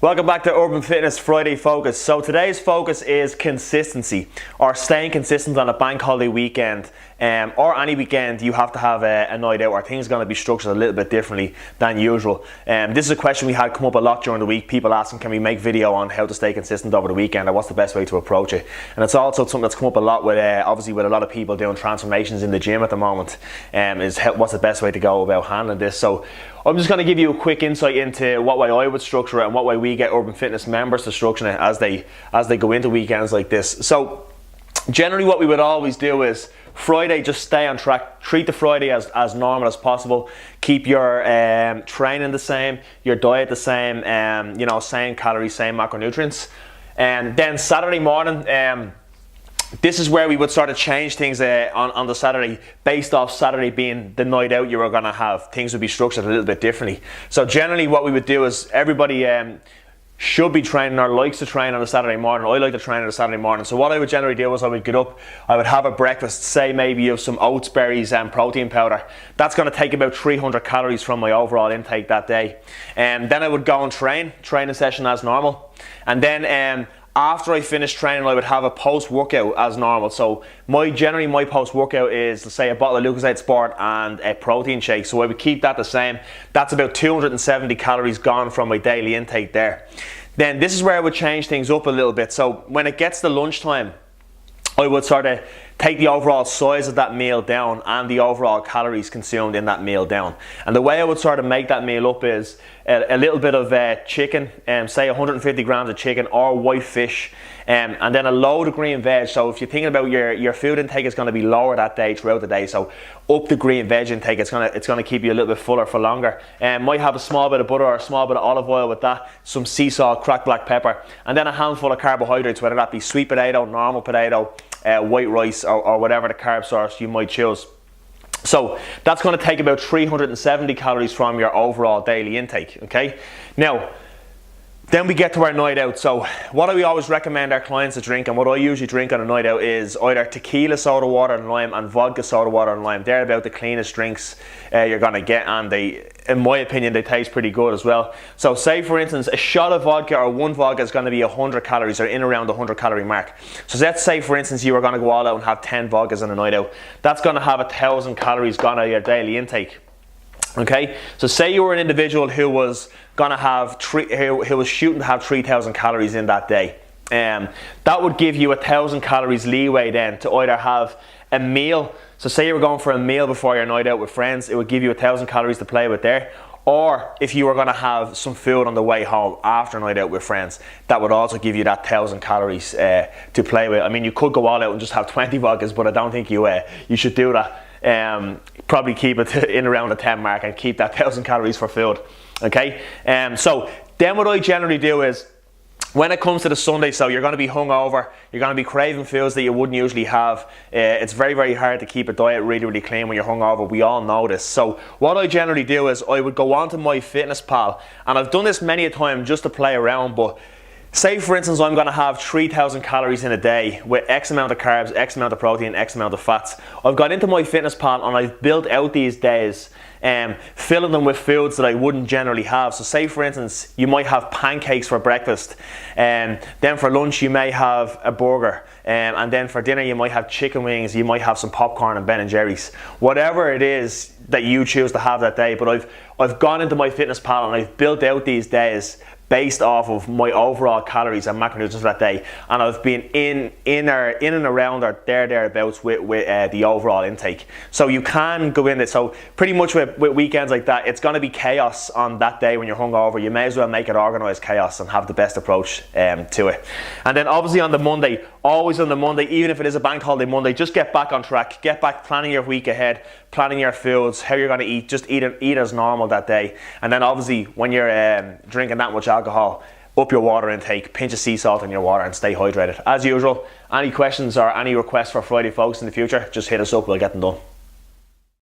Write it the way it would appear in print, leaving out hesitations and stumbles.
Welcome back to Urban Fitness Friday Focus. So today's focus is consistency, or staying consistent on a bank holiday weekend, or any weekend you have to have a night out, or things are going to be structured a little bit differently than usual. This is a question we had come up a lot during the week. People asking, can we make video on how to stay consistent over the weekend, or what's the best way to approach it? And it's also something that's come up a lot with, obviously with a lot of people doing transformations in the gym at the moment, what's the best way to go about handling this. So I'm just going to give you a quick insight into what way I would structure it and what way we get Urban Fitness members to structure it as they go into weekends like this. So generally what we would always do is Friday, just stay on track, treat the Friday as normal as possible, keep your training the same, your diet the same, same calories, same macronutrients. And then Saturday morning, this is where we would sort of change things on the Saturday, based off Saturday being the night out you were going to have. Things would be structured a little bit differently. So generally what we would do is everybody should be training or likes to train on a Saturday morning. I like to train on a Saturday morning. So what I would generally do is I would get up, I would have a breakfast, say maybe of some oats, berries and protein powder. That's going to take about 300 calories from my overall intake that day. And then I would go and training session as normal. And then after I finish training, I would have a post-workout as normal. So generally my post-workout is, let's say, a bottle of Lucozade Sport and a protein shake. So I would keep that the same. That's about 270 calories gone from my daily intake there. Then this is where I would change things up a little bit. So when it gets to lunchtime, I would sort of take the overall size of that meal down and the overall calories consumed in that meal down. And the way I would sort of make that meal up is a little bit of chicken, say 150 grams of chicken or white fish, and then a load of green veg. So if you're thinking about your food intake is going to be lower that day throughout the day, so up the green veg intake. It's going to keep you a little bit fuller for longer. Might have a small bit of butter or a small bit of olive oil with that, some sea salt, cracked black pepper, and then a handful of carbohydrates, whether that be sweet potato, normal potato, white rice, or whatever the carb source you might choose. So that's going to take about 370 calories from your overall daily intake. Okay, now then we get to our night out. So what do we always recommend our clients to drink, and what I usually drink on a night out, is either tequila soda water and lime and vodka soda water and lime. They're about the cleanest drinks you're going to get, and in my opinion, they taste pretty good as well. So say for instance, a shot of vodka or one vodka is going to be 100 calories, or in around the 100 calorie mark. So let's say for instance you were going to go all out and have 10 vodkas on a night out. That's going to have 1,000 calories gone out of your daily intake. Okay, so say you were an individual who was going to have who was shooting to have 3,000 calories in that day. That would give you 1,000 calories leeway then to either have a meal. So say you were going for a meal before your night out with friends, it would give you 1,000 calories to play with there. Or if you were going to have some food on the way home after a night out with friends, that would also give you that 1,000 calories to play with. I mean, you could go all out and just have 20 vodkas, but I don't think you should do that. Probably keep it in around the 10 mark and keep that 1,000 calories for food. Okay, so then what I generally do is, when it comes to the Sunday, so you're going to be hungover, you're going to be craving foods that you wouldn't usually have. It's very, very hard to keep a diet really, really clean when you're hungover. We all know this. So what I generally do is I would go onto MyFitnessPal, and I've done this many a time just to play around, but say for instance I'm going to have 3,000 calories in a day with X amount of carbs, X amount of protein, X amount of fats. I've got into MyFitnessPal and I've built out these days, filling them with foods that I wouldn't generally have. So say for instance you might have pancakes for breakfast, and then for lunch you may have a burger, and then for dinner you might have chicken wings, you might have some popcorn and Ben & Jerry's, whatever it is that you choose to have that day. But I've gone into MyFitnessPal and I've built out these days based off of my overall calories and macronutrients for that day, and I've been in and around or thereabouts with the overall intake. So you can go in it. So pretty much with weekends like that, it's going to be chaos on that day when you're hungover. You may as well make it organised chaos and have the best approach to it. And then obviously on the Monday, always on the Monday, even if it is a bank holiday Monday, just get back on track, get back planning your week ahead, planning your foods, how you're going to eat, just eat as normal that day. And then obviously when you're drinking that much alcohol, up your water intake, pinch of sea salt in your water, and stay hydrated. As usual, any questions or any requests for Friday Focus in the future, just hit us up, we'll get them done.